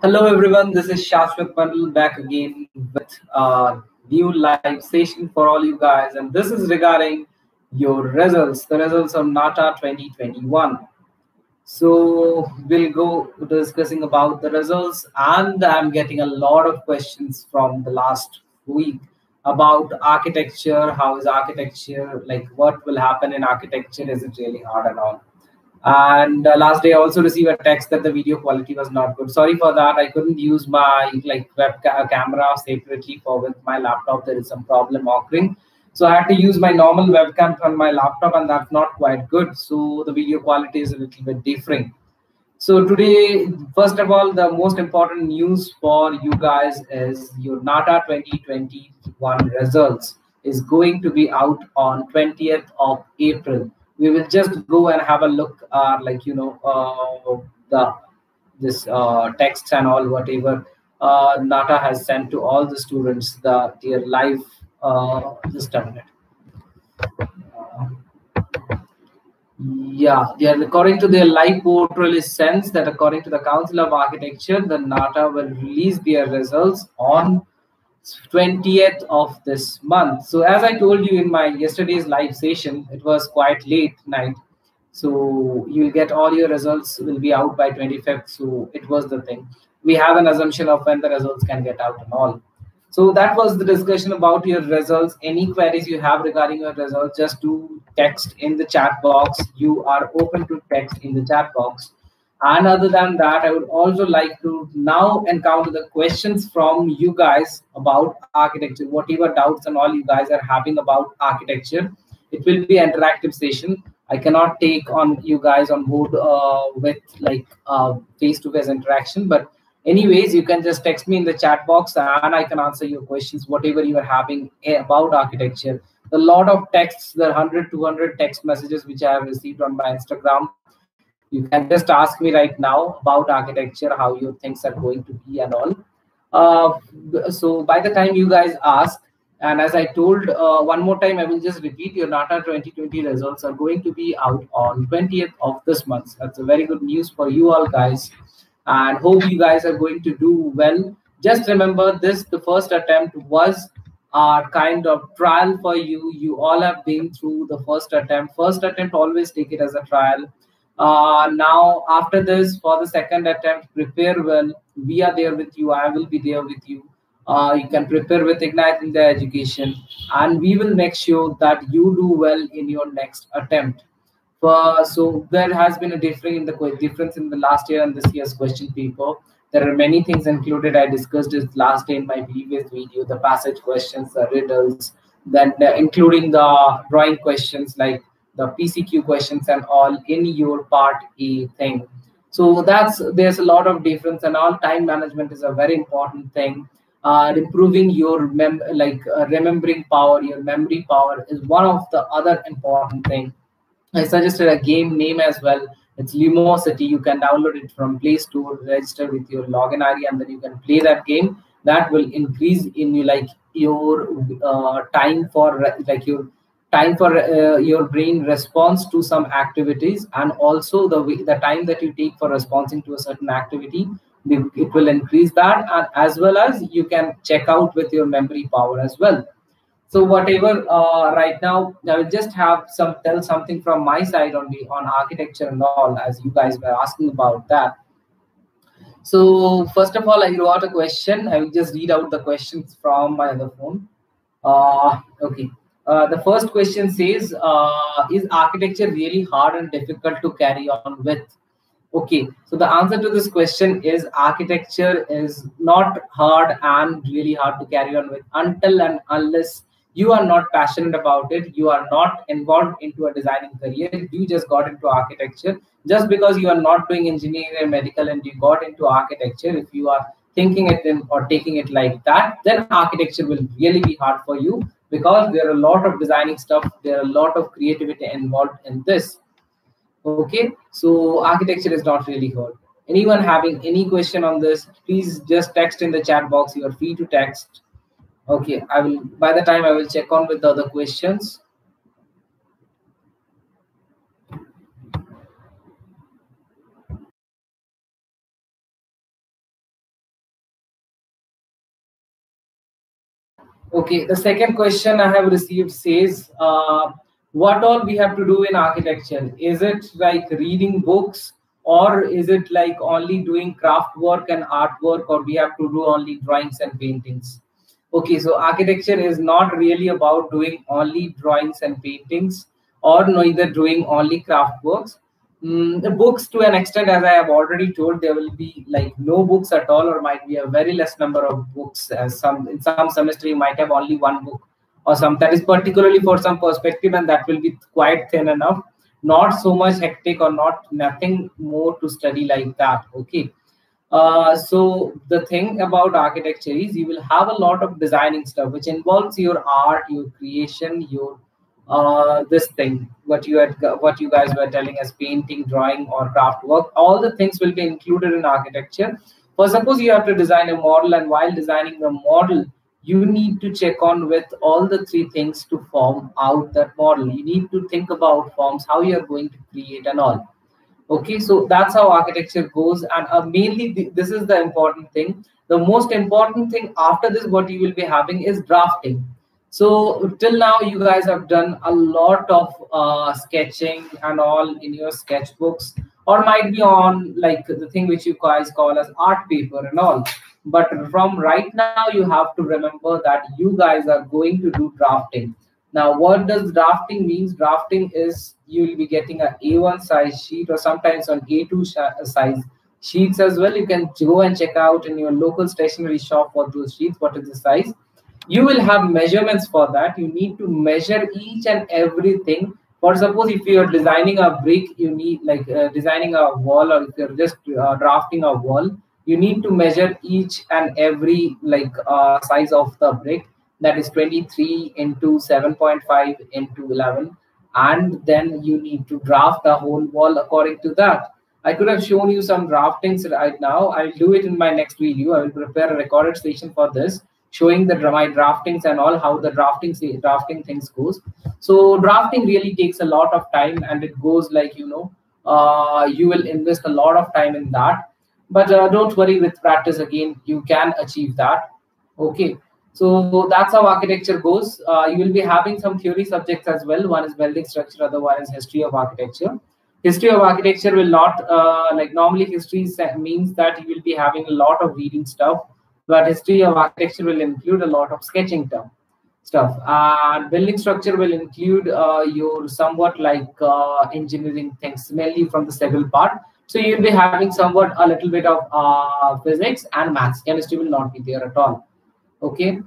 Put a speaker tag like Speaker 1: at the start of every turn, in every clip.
Speaker 1: Hello everyone, this is Shashwat Pandal back again with a new live session for all you guys, and this is regarding your results, the results of Nata 2021. So we'll go discussing about the results, and I'm getting a lot of questions from the last week about architecture. How is architecture? Like, what will happen in architecture? Is it really hard and all? And last day I also received a text that the video quality was not good. Sorry for that. I couldn't use my camera separately for with my laptop. There is some problem occurring, so I had to use my normal webcam on my laptop, and that's not quite good. So the video quality is a little bit different. So today, first of all, the most important news for you guys is your Nata 2021 results is going to be out on 20th of April. We will just go and have a look, the this text and all whatever Nata has sent to all the students, their live. Just a minute. Yeah, they are according to their live portal is sense that according to the Council of Architecture, the NATA will release their results on 20th of this month. So as I told you in my yesterday's live session, it was quite late night. So you'll get all your results will be out by 25th. So it was the thing. We have an assumption of when the results can get out and all. So that was the discussion about your results. Any queries you have regarding your results, just do text in the chat box. You are open to text in the chat box. And other than that, I would also like to now encounter the questions from you guys about architecture, whatever doubts and all you guys are having about architecture. It will be an interactive session. I cannot take on you guys on board with like face-to-face interaction, but anyways, you can just text me in the chat box and I can answer your questions, whatever you are having about architecture. A lot of texts, the 100, 200 text messages which I have received on my Instagram. You can just ask me right now about architecture, how your things are going to be and all. So by the time you guys ask, and as I told one more time, I will just repeat, your NATA 2020 results are going to be out on 20th of this month. That's a very good news for you all guys, and hope you guys are going to do well. Just remember this, the first attempt was a kind of trial for you. You all have been through the first attempt. First attempt, always take it as a trial. Now after this, for the second attempt, prepare well. We are there with you. I will be there with you. You can prepare with Ignite in the education, and we will make sure that you do well in your next attempt. So there has been a difference in the last year and this year's question paper. There are many things included. I discussed it last day in my previous video, the passage questions, the riddles, then including the drawing questions like the PCQ questions and all in your part A thing. So there's a lot of difference, and all time management is a very important thing. Improving your remembering power, your memory power is one of the other important thing. I suggested a game name as well. It's Lumosity. You can download it from Play Store, register with your login ID, and then you can play that game. That will increase in your time for your brain response to some activities, and also the time that you take for responding to a certain activity. It will increase that, and as well as you can check out with your memory power as well. So whatever right now, I will just have tell something from my side on architecture and all, as you guys were asking about that. So first of all, I wrote a question. I will just read out the questions from my other phone. Okay. The first question says, is architecture really hard and difficult to carry on with? Okay, so the answer to this question is architecture is not hard and really hard to carry on with until and unless you are not passionate about it, you are not involved into a designing career, you just got into architecture. Just because you are not doing engineering and medical and you got into architecture, if you are thinking it in or taking it like that, then architecture will really be hard for you, because there are a lot of designing stuff, there are a lot of creativity involved in this. Okay, so architecture is not really hard. Anyone having any question on this, please just text in the chat box. You are free to text. Okay, I will, by the time I will check on with the other questions. Okay, the second question I have received says, what all we have to do in architecture? Is it like reading books, or is it like only doing craft work and artwork, or we have to do only drawings and paintings? Okay, so architecture is not really about doing only drawings and paintings, or neither doing only craft works. The books, to an extent, as I have already told, there will be like no books at all, or might be a very less number of books. As some in some semester you might have only one book, or some that is particularly for some perspective, and that will be quite thin enough. Not so much hectic, or not nothing more to study like that. Okay, so the thing about architecture is you will have a lot of designing stuff, which involves your art, your creation, your this thing, what you guys were telling us, painting, drawing, or craft work. All the things will be included in architecture. For suppose you have to design a model, and while designing the model, you need to check on with all the three things to form out that model. You need to think about forms, how you are going to create and all. Okay, so that's how architecture goes, and mainly this is the important thing. The most important thing after this, what you will be having, is drafting. So till now you guys have done a lot of sketching and all in your sketchbooks, or might be on like the thing which you guys call as art paper and all. But from right now you have to remember that you guys are going to do drafting. Now, what does drafting means? Drafting is you will be getting a A1 size sheet, or sometimes on A2 size sheets as well. You can go and check out in your local stationery shop for those sheets, what is the size. You will have measurements for that. You need to measure each and everything. For suppose if you are designing a brick, you need like designing a wall, or if you're just drafting a wall, you need to measure each and every like size of the brick, that is 23 into 7.5 into 11, and then you need to draft the whole wall according to that. I could have shown you some draftings right now. I'll do it in my next video. I will prepare a recorded session for this, showing the my draftings and all, how the drafting things goes. So drafting really takes a lot of time, and it goes like, you will invest a lot of time in that. But don't worry, with practice again you can achieve that. Okay, so that's how architecture goes. You will be having some theory subjects as well. One is building structure, other one is history of architecture. History of architecture will not like normally history means that you will be having a lot of reading stuff, but history of architecture will include a lot of sketching stuff. And building structure will include your somewhat like engineering things, mainly from the civil part. So you'll be having somewhat a little bit of physics and maths. Chemistry will not be there at all. Okay,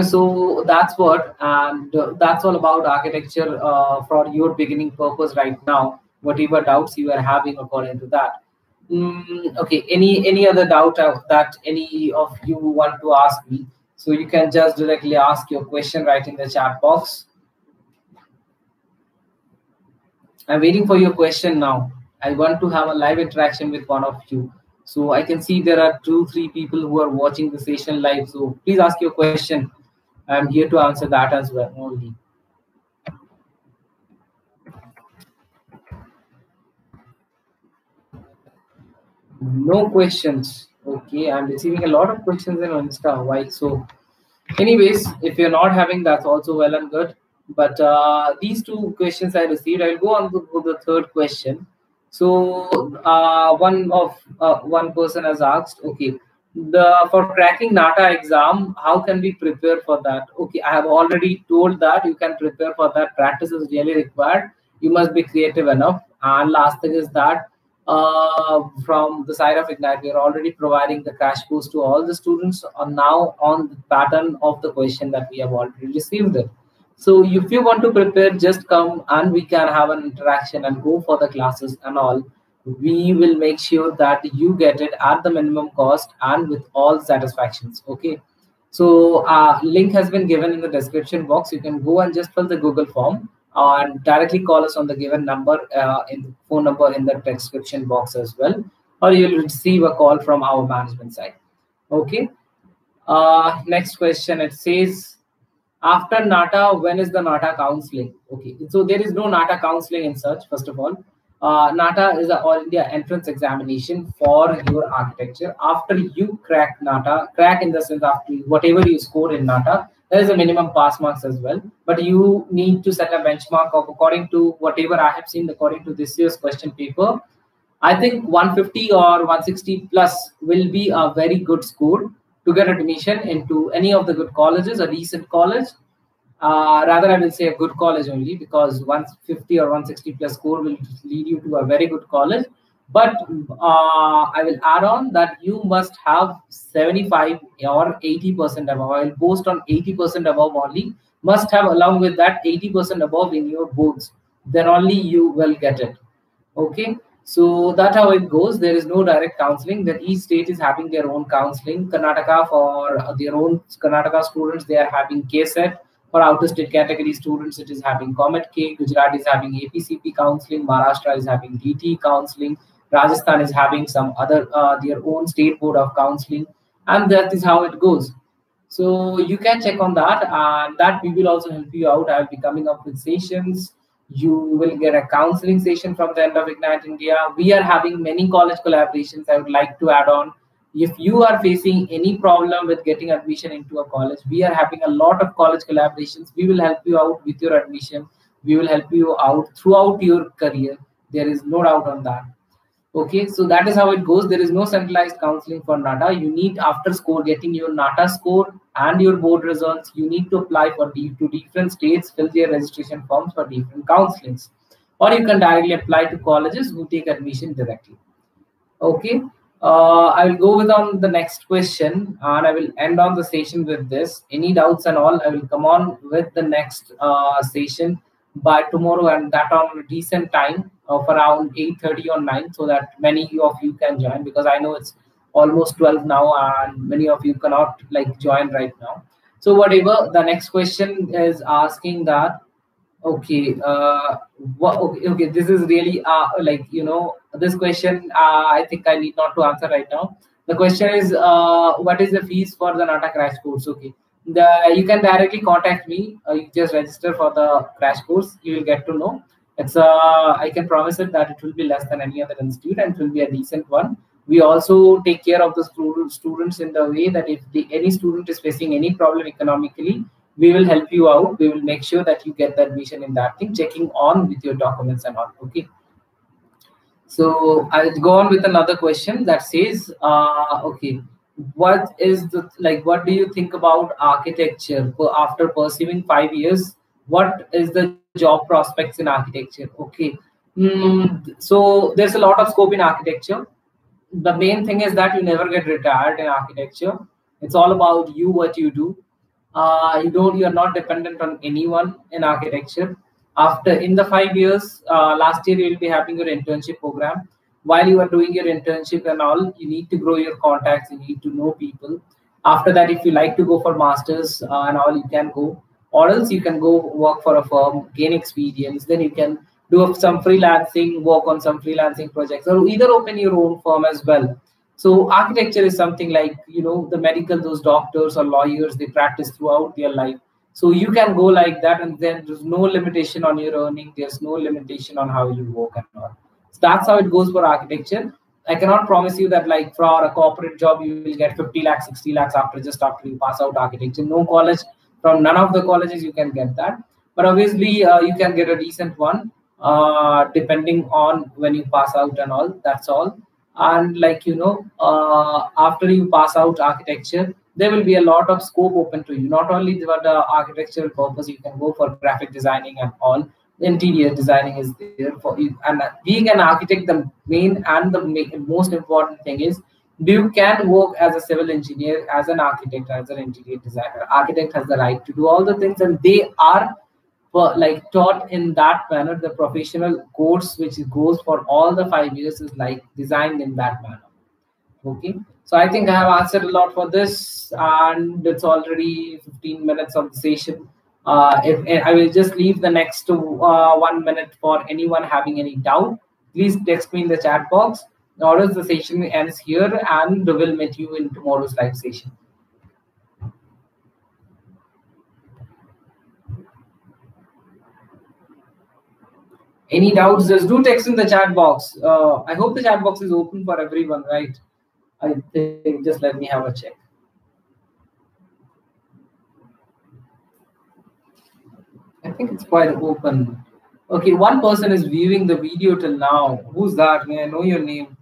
Speaker 1: so that's what, and that's all about architecture for your beginning purpose right now. Whatever doubts you are having according to that. Okay, any other doubt that any of you want to ask me? So you can just directly ask your question right in the chat box. I'm waiting for your question now. I want to have a live interaction with one of you. So I can see there are 2-3 people who are watching the session live. So please ask your question. I'm here to answer that as well only. No questions. Okay, I'm receiving a lot of questions in Insta. Why so? Anyways, if you're not having, that's also well and good. But these 2 questions I received, I'll go on to the third question. So one person has asked, okay, for cracking Nata exam, how can we prepare for that? Okay, I have already told that you can prepare for that. Practice is really required. You must be creative enough. And last thing is that from the side of Ignite, we are already providing the crash course to all the students are now on the pattern of the question that we have already received it. So if you want to prepare, just come and we can have an interaction and go for the classes and all. We will make sure that you get it at the minimum cost and with all satisfactions. Okay. So link has been given in the description box. You can go and just fill the Google form and directly call us on the given number in the phone number in the description box as well, or you'll receive a call from our management side. Okay. Next question. It says, after Nata, when is the Nata counseling? Okay, so there is no Nata counseling in such. First of all, Nata is an all India entrance examination for your architecture. After you crack Nata, crack in the sense after whatever you score in Nata, There is a minimum pass marks as well, but you need to set a benchmark of according to whatever I have seen according to this year's question paper. I think 150 or 160 plus will be a very good score to get admission into any of the good colleges, a decent college. Rather, I will say a good college only, because 150 or 160 plus score will lead you to a very good college. But I will add on that you must have 75 or 80% above. I will post on 80% above only. Must have along with that 80% above in your boards. Then only you will get it. Okay, so that's how it goes. There is no direct counseling. That each state is having their own counseling. Karnataka, for their own Karnataka students, they are having KSET. For outer state category students, it is having Comet K. Gujarat is having APCP counseling. Maharashtra is having DT counseling. Rajasthan is having some other their own state board of counseling, and that is how it goes. So you can check on that, and that we will also help you out. I'll be coming up with sessions. You will get a counseling session from the end of Ignite India. We are having many college collaborations. I would like to add on. If you are facing any problem with getting admission into a college, we are having a lot of college collaborations. We will help you out with your admission. We will help you out throughout your career. There is no doubt on that. Okay, so that is how it goes. There is no centralized counseling for Nata. You need, after score, getting your Nata score and your board results, you need to apply for to different states, fill their registration forms for different counselings, or you can directly apply to colleges who take admission directly. Okay, I will go with on the next question, and I will end on the session with this. Any doubts and all, I will come on with the next session by tomorrow, and that on a decent time of around 8:30 or 9, so that many of you can join, because I know it's almost 12 now and many of you cannot like join right now. So whatever, the next question is asking that, okay, okay, this is really like, you know, this question I think I need not to answer right now. The question is, what is the fees for the Nata crash course? Okay, you can directly contact me. You just register for the crash course. You will get to know. It's I can promise it that it will be less than any other institute, and it will be a decent one. We also take care of the students in the way that if any student is facing any problem economically, we will help you out. We will make sure that you get the admission in that thing, checking on with your documents and all. Okay. So I'll go on with another question that says, okay, what is the, like, what do you think about architecture after pursuing 5 years? What is the job prospects in architecture? Okay. So there's a lot of scope in architecture. The main thing is that you never get retired in architecture. It's all about you, what you do. You're not dependent on anyone in architecture. After in the 5 years, last year you will be having your internship program. While you are doing your internship and all, you need to grow your contacts, you need to know people. After that, if you like to go for masters and all, you can go, or else you can go work for a firm, gain experience. Then you can do some freelancing, work on some freelancing projects, or either open your own firm as well. So architecture is something like, you know, the medical, those doctors or lawyers, they practice throughout their life. So you can go like that, and then there's no limitation on your earning. There's no limitation on how you work and all. So that's how it goes for architecture. I cannot promise you that like for a corporate job, you will get 50 lakhs, 60 lakhs after you pass out architecture. No college, from none of the colleges you can get that. But obviously you can get a decent one depending on when you pass out and all. That's all. And like, you know, after you pass out architecture, there will be a lot of scope open to you. Not only for the architectural purpose, you can go for graphic designing and all. Interior designing is there for you. And being an architect, the main and the most important thing is, you can work as a civil engineer, as an architect, as an interior designer. Architect has the right to do all the things, and they are like taught in that manner. The professional course which goes for all the 5 years is like designed in that manner. Okay, so I think I have answered a lot for this, and it's already 15 minutes of the session. If I will just leave the next 1 minute for anyone having any doubt, please text me in the chat box, or else the session ends here, and we'll meet you in tomorrow's live session. Any doubts, just do text in the chat box. I hope the chat box is open for everyone, right? I think, just let me have a check. think it's quite open. Okay, one person is viewing the video till now. Who's that? May I know your name?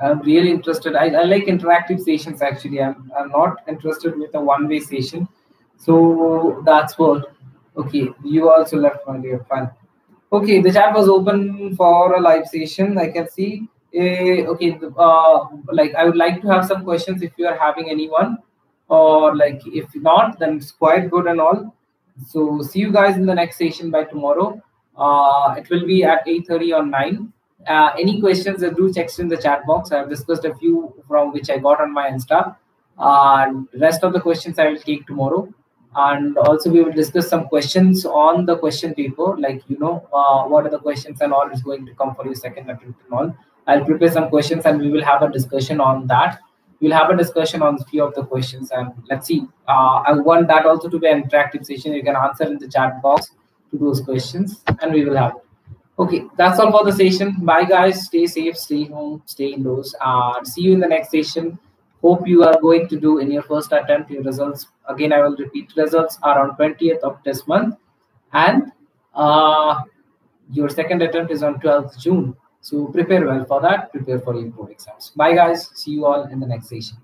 Speaker 1: I'm really interested. I like interactive sessions actually. I'm not interested with a one-way session. So that's what. Okay, you also left my dear. Fine. Okay, the chat was open for a live session. I can see. Okay, like I would like to have some questions if you are having anyone, or like if not, then it's quite good and all. So see you guys in the next session by tomorrow. It will be at 8:30 or 9. Any questions, do text in the chat box. I have discussed a few from which I got on my Insta. And rest of the questions I will take tomorrow. And also we will discuss some questions on the question paper, like what are the questions and all is going to come for your second attempt and all. I'll prepare some questions and we will have a discussion on that. We'll have a discussion on a few of the questions and let's see. I want that also to be an interactive session. You can answer in the chat box to those questions and we will have it. Okay, that's all for the session. Bye guys, stay safe, stay home, stay indoors, and see you in the next session. Hope you are going to do in your first attempt your results. Again, I will repeat, results are on 20th of this month, and your second attempt is on 12th June. So prepare well for that, prepare for your board exams. Bye guys, see you all in the next session.